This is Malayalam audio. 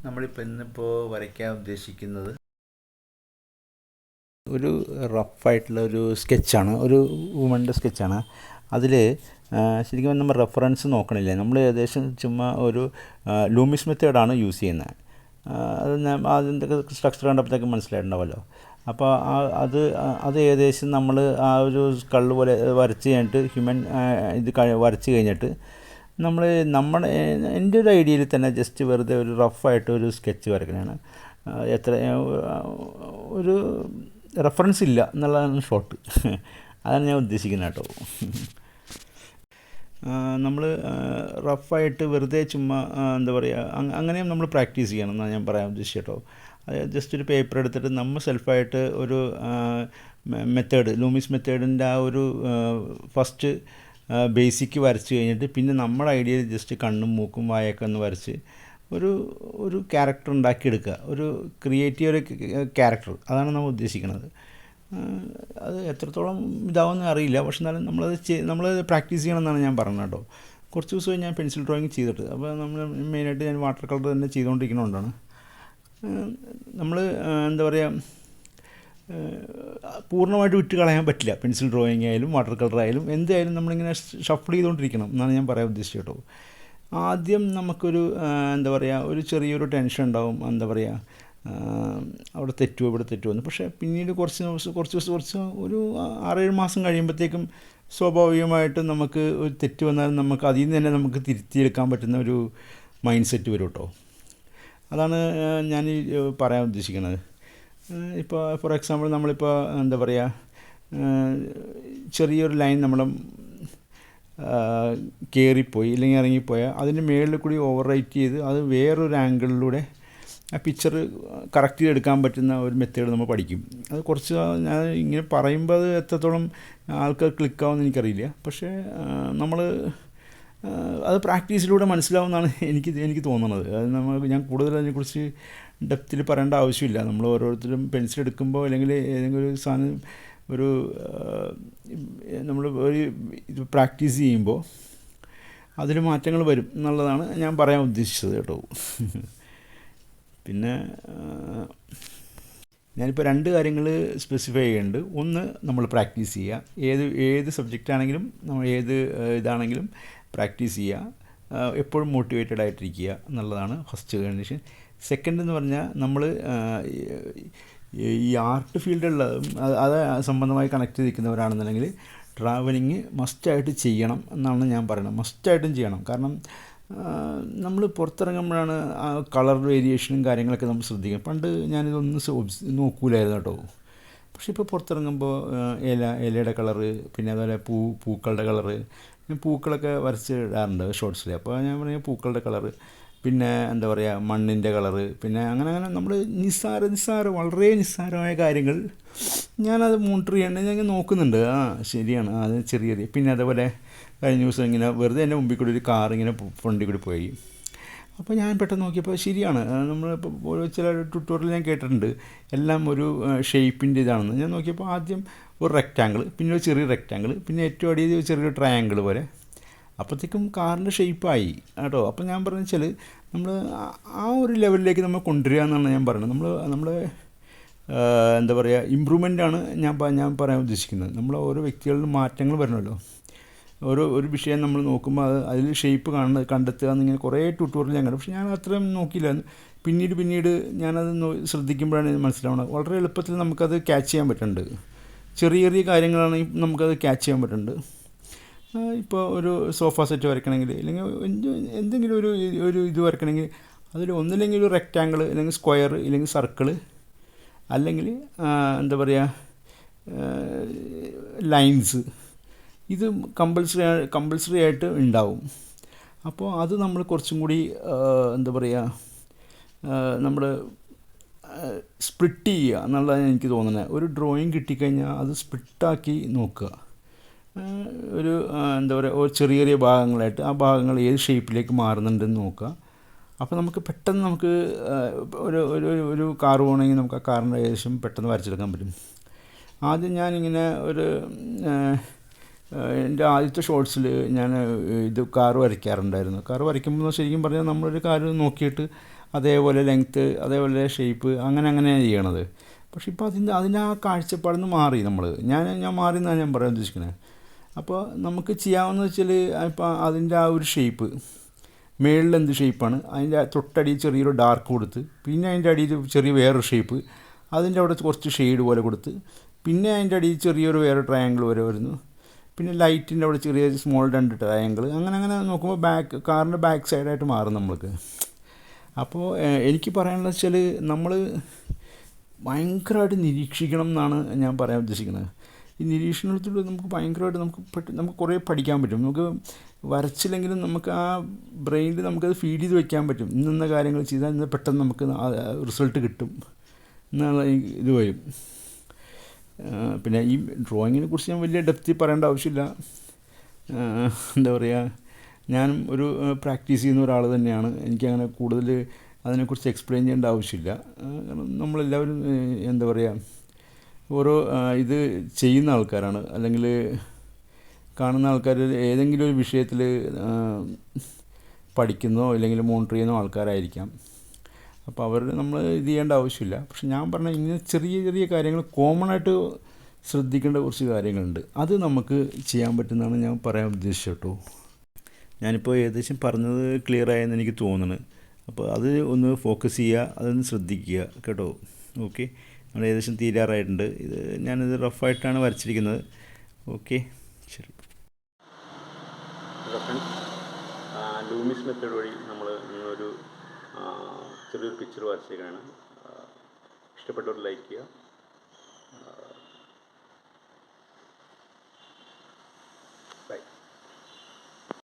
നമ്മളിപ്പോൾ ഇന്നിപ്പോൾ വരയ്ക്കാൻ ഉദ്ദേശിക്കുന്നത് ഒരു റഫായിട്ടുള്ള ഒരു സ്കെച്ചാണ്, ഒരു വുമൻ്റെ സ്കെച്ചാണ്. അതിൽ ശരിക്കും നമ്മൾ റെഫറൻസ് നോക്കണില്ല, നമ്മൾ ഏകദേശം ചുമ്മാ ഒരു ലൂമിസ് മെത്തേഡാണ് യൂസ് ചെയ്യുന്നത്. അത് അതിൻ്റെ സ്ട്രക്ചർ കണ്ടപ്പോഴത്തേക്ക് മനസ്സിലായിട്ടുണ്ടാവുമല്ലോ. അപ്പോൾ അത് ഏകദേശം നമ്മൾ ആ ഒരു കള്ള് പോലെ വരച്ച് കഴിഞ്ഞിട്ട് ഇത് വരച്ച് കഴിഞ്ഞിട്ട് നമ്മുടെ എൻ്റെ ഒരു ഐഡിയയിൽ തന്നെ ജസ്റ്റ് വെറുതെ ഒരു റഫായിട്ട് ഒരു സ്കെച്ച് വരയ്ക്കണതാണ്. എത്ര ഒരു റെഫറൻസ് ഇല്ല എന്നുള്ളതാണ് ഷോർട്ട്. അതാണ് ഞാൻ ഉദ്ദേശിക്കുന്നത് കേട്ടോ. നമ്മൾ റഫായിട്ട് വെറുതെ ചുമ്മാ എന്താ പറയുക, അങ്ങനെയും നമ്മൾ പ്രാക്ടീസ് ചെയ്യണം എന്നാണ് ഞാൻ പറയാൻ ഉദ്ദേശിച്ചത് കേട്ടോ. ജസ്റ്റ് ഒരു പേപ്പർ എടുത്തിട്ട് നമ്മൾ സെൽഫായിട്ട് ഒരു മെത്തേഡ്, ലൂമിസ് മെത്തേഡിൻ്റെ ആ ഒരു ഫസ്റ്റ് ബേസിക്ക് വരച്ച് കഴിഞ്ഞിട്ട് പിന്നെ നമ്മുടെ ഐഡിയയിൽ ജസ്റ്റ് കണ്ണും മൂക്കും വായൊക്കെ ഒന്ന് വരച്ച് ഒരു ക്യാരക്ടർ ഉണ്ടാക്കിയെടുക്കുക, ഒരു ക്രിയേറ്റീവ് ഒരു ക്യാരക്ടർ. അതാണ് നമ്മൾ ഉദ്ദേശിക്കുന്നത്. അത് എത്രത്തോളം ഇതാവുമെന്ന് അറിയില്ല, പക്ഷെ എന്നാലും നമ്മളത് പ്രാക്ടീസ് ചെയ്യണമെന്നാണ് ഞാൻ പറഞ്ഞത് കേട്ടോ. കുറച്ച് ദിവസമായി ഞാൻ പെൻസിൽ ഡ്രോയിങ് ചെയ്തിട്ട്, അപ്പോൾ നമ്മൾ മെയിനായിട്ട് ഞാൻ വാട്ടർ കളർ തന്നെ ചെയ്തുകൊണ്ടിരിക്കുന്നതുകൊണ്ടാണ് നമ്മൾ എന്താ പറയുക, പൂർണ്ണമായിട്ട് വിട്ട് കളയാൻ പറ്റില്ല. പെൻസിൽ ഡ്രോയിങ് ആയാലും വാട്ടർ കളർ ആയാലും എന്തായാലും നമ്മളിങ്ങനെ ഷഫിൾ ചെയ്തുകൊണ്ടിരിക്കണം എന്നാണ് ഞാൻ പറയാൻ ഉദ്ദേശിച്ചത് കേട്ടോ. ആദ്യം നമുക്കൊരു എന്താ പറയുക, ഒരു ചെറിയൊരു ടെൻഷൻ ഉണ്ടാവും, എന്താ പറയുക, അവിടെ തെറ്റുമോ ഇവിടെ തെറ്റുമോ എന്ന്. പക്ഷേ പിന്നീട് കുറച്ച് ഒരു 6-7 മാസം കഴിയുമ്പോഴത്തേക്കും സ്വാഭാവികമായിട്ടും നമുക്ക് ഒരു തെറ്റ് വന്നാലും നമുക്ക് അതിൽ നിന്ന് തന്നെ നമുക്ക് തിരുത്തിയെടുക്കാൻ പറ്റുന്ന ഒരു മൈൻഡ് സെറ്റ് വരും കേട്ടോ. അതാണ് ഞാൻ പറയാൻ ഉദ്ദേശിക്കുന്നത്. ഇപ്പോൾ ഫോർ എക്സാമ്പിൾ നമ്മളിപ്പോൾ എന്താ പറയുക, ചെറിയൊരു ലൈൻ നമ്മൾ കയറിപ്പോയി അല്ലെങ്കിൽ ഇറങ്ങിപ്പോയാൽ അതിൻ്റെ മുകളിൽ കൂടി ഓവർ റൈറ്റ് ചെയ്ത് അത് വേറൊരു ആംഗിളിലൂടെ ആ പിക്ചർ കറക്റ്റ് ചെയ്തെടുക്കാൻ പറ്റുന്ന ഒരു മെത്തേഡ് നമ്മൾ പഠിക്കും. അത് കുറച്ച് ഞാൻ ഇങ്ങനെ പറയുമ്പോൾ അത് എത്രത്തോളം ആൾക്കാർ ക്ലിക്കാവുമെന്ന് എനിക്കറിയില്ല. പക്ഷേ നമ്മൾ അത് പ്രാക്ടീസിലൂടെ മനസ്സിലാവുമെന്നാണ് എനിക്ക് തോന്നുന്നത്. അത് ഞാൻ കൂടുതൽ അതിനെക്കുറിച്ച് ഡെപ്തിൽ പറയേണ്ട ആവശ്യമില്ല. നമ്മൾ ഓരോരുത്തരും പെൻസിൽ എടുക്കുമ്പോൾ അല്ലെങ്കിൽ ഏതെങ്കിലും ഒരു സാധനം നമ്മൾ ഇത് പ്രാക്ടീസ് ചെയ്യുമ്പോൾ അതിൽ മാറ്റങ്ങൾ വരും എന്നുള്ളതാണ് ഞാൻ പറയാൻ ഉദ്ദേശിച്ചത് കേട്ടോ. പിന്നെ ഞാനിപ്പോൾ 2 കാര്യങ്ങൾ സ്പെസിഫൈ ചെയ്യുന്നുണ്ട്. ഒന്ന്, നമ്മൾ പ്രാക്ടീസ് ചെയ്യുക. ഏത് സബ്ജക്റ്റ് ആണെങ്കിലും നമ്മൾ ഇതാണെങ്കിലും പ്രാക്ടീസ് ചെയ്യുക. എപ്പോഴും മോട്ടിവേറ്റഡ് ആയിട്ടിരിക്കുക എന്നുള്ളതാണ് ഫസ്റ്റ് കണ്ടീഷൻ. സെക്കൻഡ് എന്ന് പറഞ്ഞാൽ നമ്മൾ ഈ ആർട്ട് ഫീൽഡുള്ള അത് സംബന്ധമായി കണക്ട് ചെയ്തിരിക്കുന്നവരാണെന്നുണ്ടെങ്കിൽ ട്രാവലിങ് മസ്റ്റായിട്ട് ചെയ്യണം എന്നാണ് ഞാൻ പറയുന്നത്. മസ്റ്റായിട്ടും ചെയ്യണം. കാരണം നമ്മൾ പുറത്തിറങ്ങുമ്പോഴാണ് ആ കളർ വേരിയേഷനും കാര്യങ്ങളൊക്കെ നമ്മൾ ശ്രദ്ധിക്കുക. പണ്ട് ഞാനിതൊന്നും നോക്കൂലായിരുന്നു കേട്ടോ. പക്ഷേ ഇപ്പോൾ പുറത്തിറങ്ങുമ്പോൾ ഇലയുടെ കളറ്, പിന്നെ അതുപോലെ പൂക്കളുടെ കളറ്, പൂക്കളൊക്കെ വരച്ച് ഇടാറുണ്ട് ഷോർട്സിൽ. അപ്പോൾ ഞാൻ പറഞ്ഞ പൂക്കളുടെ കളറ്, പിന്നെ എന്താ പറയുക, മണ്ണിൻ്റെ കളറ്, പിന്നെ അങ്ങനെ നമ്മൾ വളരെ നിസ്സാരമായ കാര്യങ്ങൾ ഞാനത് മോണിറ്റർ ചെയ്യേണ്ടത് ഞാൻ നോക്കുന്നുണ്ട്. ശരിയാണ്, അത് ചെറിയ. പിന്നെ അതേപോലെ കഴിഞ്ഞ ദിവസം ഇങ്ങനെ വെറുതെ എൻ്റെ മുമ്പിൽ കൂടി ഒരു കാർ ഇങ്ങനെ ഫ്രണ്ടിൽ കൂടി പോയി. അപ്പോൾ ഞാൻ പെട്ടെന്ന് നോക്കിയപ്പോൾ ശരിയാണ്, നമ്മളിപ്പോൾ ചില ട്യൂട്ടോറിയൽ ഞാൻ കേട്ടിട്ടുണ്ട് എല്ലാം ഒരു ഷേപ്പിൻ്റെ ഇതാണെന്ന്. ഞാൻ നോക്കിയപ്പോൾ ആദ്യം ഒരു റെക്റ്റാങ്കിൾ, പിന്നെ ഒരു ചെറിയ റെക്റ്റാങ്കിൾ, പിന്നെ ഏറ്റവും അടിയിൽ ചെറിയൊരു ട്രയാങ്കിൾ പോലെ. അപ്പോഴത്തേക്കും കാറിൻ്റെ ഷേപ്പായി കേട്ടോ. അപ്പോൾ ഞാൻ പറഞ്ഞു വെച്ചാൽ നമ്മൾ ആ ഒരു ലെവലിലേക്ക് നമ്മൾ കൊണ്ടുവരിക എന്നാണ് ഞാൻ പറയുന്നത്. നമ്മൾ എന്താ പറയുക, ഇമ്പ്രൂവ്മെൻ്റാണ് ഞാൻ പറയാൻ ഉദ്ദേശിക്കുന്നത്. നമ്മൾ ഓരോ വ്യക്തികളിലും മാറ്റങ്ങൾ വരണമല്ലോ. ഒരു വിഷയം നമ്മൾ നോക്കുമ്പോൾ അതിൽ ഷേപ്പ് കണ്ടെത്തുക എന്നിങ്ങനെ കുറേ ട്യൂട്ടോറിയൽ ഞാൻ കണ്ടു. പക്ഷേ ഞാൻ അത്രയും നോക്കിയില്ല. പിന്നീട് ഞാനത് ശ്രദ്ധിക്കുമ്പോഴാണ് ഇത് മനസ്സിലാവുന്നത്. വളരെ എളുപ്പത്തിൽ നമുക്കത് ക്യാച്ച് ചെയ്യാൻ പറ്റുന്നുണ്ട്. ചെറിയ കാര്യങ്ങളാണെങ്കിൽ നമുക്കത് ക്യാച്ച് ചെയ്യാൻ പറ്റുന്നുണ്ട്. ഇപ്പോൾ ഒരു സോഫ സെറ്റ് വരയ്ക്കണമെങ്കിൽ, അല്ലെങ്കിൽ എന്തെങ്കിലും ഒരു ഇത് വരയ്ക്കണമെങ്കിൽ അതിൽ ഒന്നില്ലെങ്കിൽ ഒരു റെക്റ്റാങ്കിൾ, അല്ലെങ്കിൽ സ്ക്വയർ, അല്ലെങ്കിൽ സർക്കിൾ, അല്ലെങ്കിൽ എന്താ പറയുക, ലൈൻസ്, ഇത് കമ്പൽസറി ആയിട്ട് ഉണ്ടാവും. അപ്പോൾ അത് നമ്മൾ കുറച്ചും കൂടി എന്താ പറയുക, നമ്മൾ സ്പ്ലിറ്റ് ചെയ്യുക എന്നുള്ളതാണ് എനിക്ക് തോന്നുന്നത്. ഒരു ഡ്രോയിങ് കിട്ടിക്കഴിഞ്ഞാൽ അത് സ്പ്ലിറ്റാക്കി നോക്കുക. ഒരു എന്താ പറയുക, ചെറിയ ഭാഗങ്ങളായിട്ട് ആ ഭാഗങ്ങൾ ഏത് ഷേപ്പിലേക്ക് മാറുന്നുണ്ടെന്ന് നോക്കുക. അപ്പോൾ നമുക്ക് പെട്ടെന്ന് ഒരു കാർ പോകണമെങ്കിൽ നമുക്ക് ആ കാറിൻ്റെ ഏകദേശം പെട്ടെന്ന് വരച്ചെടുക്കാൻ പറ്റും. ആദ്യം ഞാനിങ്ങനെ എൻ്റെ ആദ്യത്തെ ഷോർട്സിൽ ഞാൻ കാർ വരയ്ക്കാറുണ്ടായിരുന്നു. കാർ വരയ്ക്കുമ്പോൾ ശരിക്കും പറഞ്ഞാൽ നമ്മളൊരു കാർ നോക്കിയിട്ട് അതേപോലെ ലെങ്ത്ത്, അതേപോലെ ഷേപ്പ്, അങ്ങനെയാണ് ചെയ്യണത്. പക്ഷെ ഇപ്പോൾ അതിൻ്റെ ആ കാഴ്ചപ്പാടിൽ നിന്ന് മാറി ഞാൻ മാറി എന്നാണ് ഞാൻ പറയാൻ ഉദ്ദേശിക്കുന്നത്. അപ്പോൾ നമുക്ക് ചെയ്യാവുന്നത് വെച്ചാൽ ഇപ്പോൾ അതിൻ്റെ ആ ഒരു ഷേപ്പ്, മേളിൽ എന്ത് ഷേപ്പാണ്, അതിൻ്റെ തൊട്ടടിയിൽ ചെറിയൊരു ഡാർക്ക് കൊടുത്ത്, പിന്നെ അതിൻ്റെ അടിയിൽ ചെറിയ വേറൊരു ഷേപ്പ്, അതിൻ്റെ അവിടെ കുറച്ച് ഷെയ്ഡ് പോലെ കൊടുത്ത്, പിന്നെ അതിൻ്റെ അടിയിൽ ചെറിയൊരു വേറെ ട്രയാങ്കിൾ വരെ വരുന്നു, പിന്നെ ലൈറ്റിൻ്റെ അവിടെ ചെറിയ സ്മോൾ 2 ട്രയാങ്കിൾ, അങ്ങനെ നോക്കുമ്പോൾ കാറിൻ്റെ ബാക്ക് സൈഡായിട്ട് മാറും നമ്മൾക്ക്. അപ്പോൾ എനിക്ക് പറയാനുള്ളത് വെച്ചാൽ നമ്മൾ ഭയങ്കരമായിട്ട് നിരീക്ഷിക്കണം എന്നാണ് ഞാൻ പറയാൻ ഉദ്ദേശിക്കുന്നത്. ഈ നിരീക്ഷണത്തിലൂടെ നമുക്ക് ഭയങ്കരമായിട്ട് നമുക്ക് കുറേ പഠിക്കാൻ പറ്റും. നമുക്ക് വരച്ചില്ലെങ്കിലും നമുക്ക് ആ ബ്രെയിനിൽ നമുക്കത് ഫീഡ് ചെയ്ത് വെക്കാൻ പറ്റും. ഇന്ന കാര്യങ്ങൾ ചെയ്താൽ ഇന്ന് പെട്ടെന്ന് നമുക്ക് റിസൾട്ട് കിട്ടും എന്നുള്ള ഇത് വരും. പിന്നെ ഈ ഡ്രോയിങ്ങിനെ കുറിച്ച് ഞാൻ വലിയ ഡെപ്തിൽ പറയേണ്ട ആവശ്യമില്ല. എന്താ പറയുക, ഞാനും ഒരു പ്രാക്ടീസ് ചെയ്യുന്ന ഒരാൾ തന്നെയാണ്. എനിക്കങ്ങനെ കൂടുതൽ അതിനെക്കുറിച്ച് എക്സ്പ്ലെയിൻ ചെയ്യേണ്ട ആവശ്യമില്ല. കാരണം നമ്മളെല്ലാവരും എന്താ പറയുക, ഓരോ ഇത് ചെയ്യുന്ന ആൾക്കാരാണ്, അല്ലെങ്കിൽ കാണുന്ന ആൾക്കാർ ഏതെങ്കിലും ഒരു വിഷയത്തിൽ പഠിക്കുന്നോ അല്ലെങ്കിൽ മോണിറ്റർ ചെയ്യുന്ന ആൾക്കാരായിരിക്കാം. അപ്പോൾ നമ്മൾ ഇത് ചെയ്യേണ്ട ആവശ്യമില്ല. പക്ഷെ ഞാൻ പറഞ്ഞ ഇങ്ങനെ ചെറിയ കാര്യങ്ങൾ കോമൺ ആയിട്ട് ശ്രദ്ധിക്കേണ്ട കുറച്ച് കാര്യങ്ങളുണ്ട്. അത് നമുക്ക് ചെയ്യാൻ പറ്റുന്നതാണ് ഞാൻ പറയാൻ ഉദ്ദേശിച്ചത് കേട്ടോ. ഞാനിപ്പോൾ ഏകദേശം പറഞ്ഞത് ക്ലിയർ ആയെന്ന് എനിക്ക് തോന്നുന്നു. അപ്പോൾ അത് ഒന്ന് ഫോക്കസ് ചെയ്യുക, അതൊന്ന് ശ്രദ്ധിക്കുക കേട്ടോ. ഓക്കെ, നമ്മൾ ഏകദേശം തീരാറായിട്ടുണ്ട്. ഞാനിത് റഫായിട്ടാണ് വരച്ചിരിക്കുന്നത്. ഓക്കെ, ശരി. റെഫറൻസ് ലൂമിസ് മെത്തേഡ് വഴി നമ്മൾ ഇന്നൊരു ചെറിയൊരു പിക്ചർ വരച്ചേക്കാണ്. ഇഷ്ടപ്പെട്ടവർ ലൈക്ക് ചെയ്യുക.